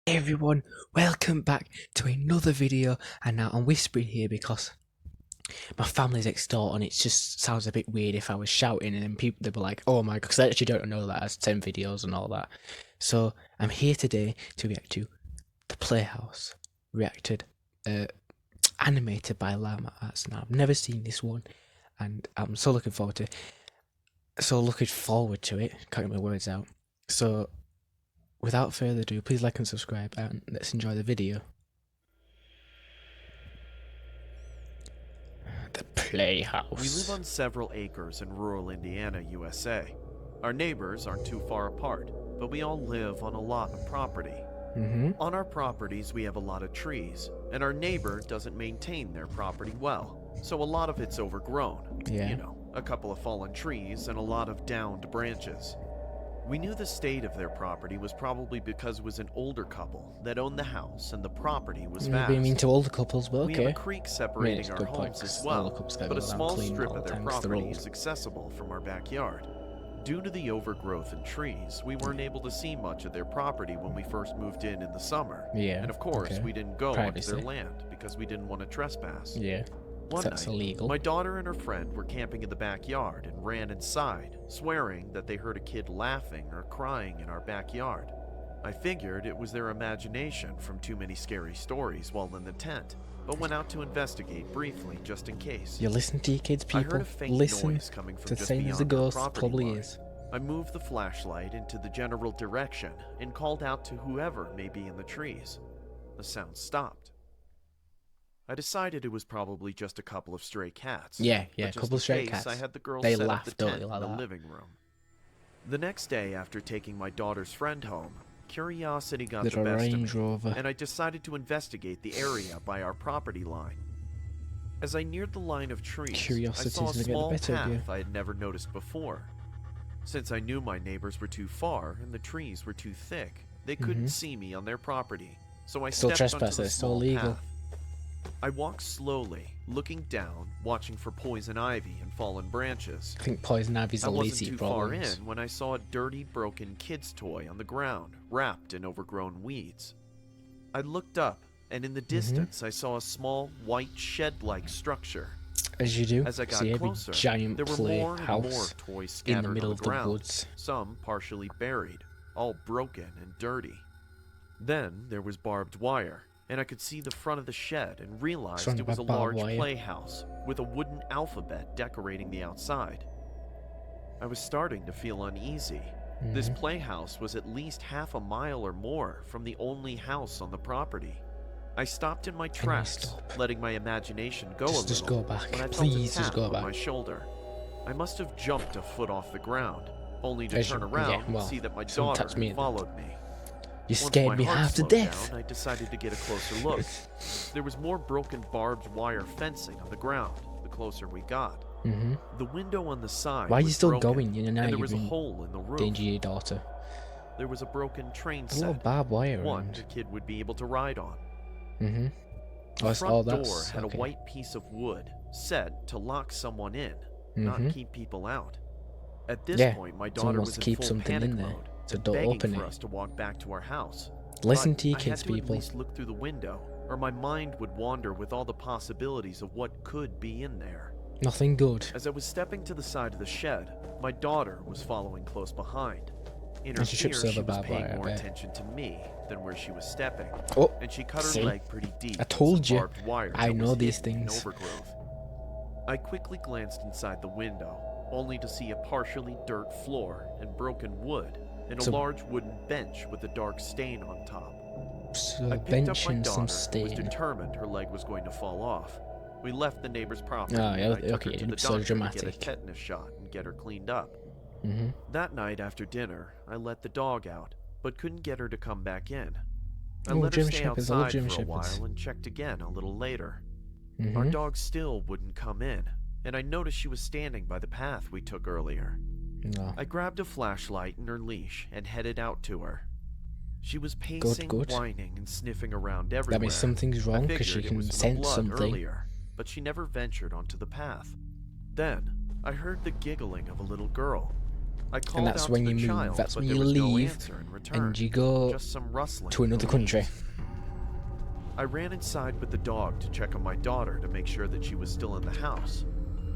Hey everyone, welcome back to another video. And now I'm whispering here because my family's next door and it just sounds a bit weird if I was shouting and then people they'll be like, oh my god, because I actually don't know that as 10 videos and all that. So I'm here today to react to the Playhouse reacted animated by Llama Arts. Now I've never seen this one and I'm so looking forward to it. Can't get my words out. So without further ado, please like and subscribe and let's enjoy the video. The Playhouse. We live on several acres in rural Indiana, USA. Our neighbors aren't too far apart, but we all live on a lot of property. On our properties, we have a lot of trees, and our neighbor doesn't maintain their property well, so a lot of it's overgrown. Yeah. You know, a couple of fallen trees and a lot of downed branches. We knew the state of their property was probably because it was an older couple that owned the house and the property was vast. Maybe mean to older couples, but okay. We have a creek separating our homes as well, but a small strip of their property is accessible from our backyard. Due to the overgrowth in trees, we weren't able to see much of their property when we first moved in the summer. Yeah. And of course, we didn't go onto their land because we didn't want to trespass. Yeah. One That's night, illegal. my daughter and her friend were camping in the backyard and ran inside, swearing that they heard a kid laughing or crying in our backyard. I figured it was their imagination from too many scary stories while in the tent, but went out to investigate briefly just in case. You listen to your kids, people. I heard a faint listen noise coming from to just same as the beyond our ghost property probably line. is. I moved the flashlight into the general direction and called out to whoever may be in the trees. The sound stopped. I decided it was probably just a couple of stray cats. Yeah, But a just couple of in stray case, cats. I had the girls They set up laugh, the don't tent they, like in the that? living room. The next day, after taking my daughter's friend home, curiosity got Little the best Range of me, Rover. and I decided to investigate the area by our property line. As I neared the line of trees, I Curiosity's saw a gonna get the small better of you. path I had never noticed before. Since I knew my neighbors were too far and the trees were too thick, they couldn't see me on their property, so I Still stepped onto trespass, the it's still small illegal. path. I walked slowly, looking down, watching for poison ivy and fallen branches. I think poison ivy's I the wasn't least too of far problems. in when I saw a dirty, broken kid's toy on the ground, wrapped in overgrown weeds. I looked up, and in the distance I saw a small, white shed-like structure. As you do. As I got See every closer, giant there were more and more playhouse toys scattered in the middle on of the ground, the woods. some partially buried, all broken and dirty. Then there was barbed wire, and I could see the front of the shed and realized Surrounded it was a by barbed large wire. playhouse with a wooden alphabet decorating the outside. I was starting to feel uneasy. This playhouse was at least half a mile or more from the only house on the property. I stopped in my tracks, stop? letting my imagination go a little. Just go back. When I felt Please a just tap go on back. my shoulder. I must have jumped a foot off the ground, only to As turn you- around yeah, well, and see that my someone daughter touched me had in- followed me. You Once scared my me heart half to slowed death. down, I decided to get a closer look. There was more broken barbed wire fencing on the ground the closer we got. The window on the side Why are you was still broken, going? You know, now and there you're was a in hole in the roof. danger your daughter. There was a broken train A little set, barbed wire one around. the kid would be able to ride on. Oh, The front door that's had okay. a white piece of wood set to lock someone in, not keep people out. At this Yeah, point, my someone daughter wants was to in keep full something in panic there, mode, so and don't begging open for it. us to walk back to our house. Listen But to your I kids, had to people. at least look through the window, or my mind would wander with all the possibilities of what could be in there. Nothing good. As I was stepping to the side of the shed, my daughter was following close behind. In her And she fear, trips over she was barbed wire, paying I more bet. attention to me than where she was stepping, Oh, and she cut her see? leg pretty deep. I in told some you. barbed wire I that know was these hidden in things. overgrowth. I quickly glanced inside the window, only to see a partially dirt floor and broken wood, and a So- large wooden bench with a dark stain on top. So I picked bench up my and daughter some and was stain. determined her leg was going to fall off. We left the neighbor's property Oh, yeah, and I took okay, her to the so doctor to get a dramatic. tetanus shot and get her cleaned up. That night after dinner, I let the dog out, but couldn't get her to come back in. I Oh, let her German stay Shepherds, I love outside German for a Shepherds. while and checked again a little later. Our dog still wouldn't come in, and I noticed she was standing by the path we took earlier. No. I grabbed a flashlight and her leash and headed out to her. She was pacing, good. whining, and sniffing around everywhere. That means something's wrong I because she figured it can was in the sense blood something. earlier, but she never ventured onto the path. Then I heard the giggling of a little girl. I And called that's out when to you the move. child, That's but when there you was no leave answer in return. and you go Just some rustling to in the another country. leaves. I ran inside with the dog to check on my daughter to make sure that she was still in the house.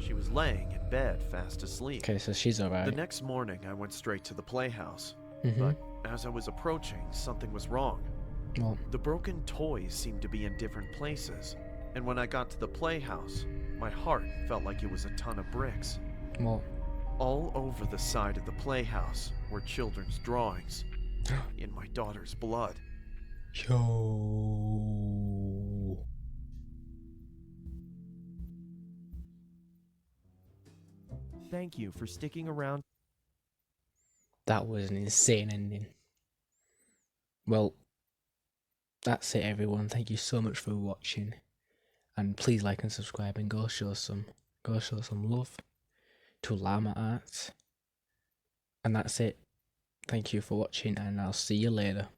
She was laying in bed, fast asleep. Okay, so she's The alright. next morning, I went straight to the playhouse. Mm-hmm. But as I was approaching, something was wrong. Well, The broken toys seemed to be in different places, and when I got to the playhouse, my heart felt like it was a ton of bricks. well. All over the side of the playhouse were children's drawings, in my daughter's blood. Yo. Thank you for sticking around. That was an insane ending. Well, that's it, everyone. Thank you so much for watching, and please like and subscribe, and go show some love to Llama Art. And that's it. Thank you for watching, and I'll see you later.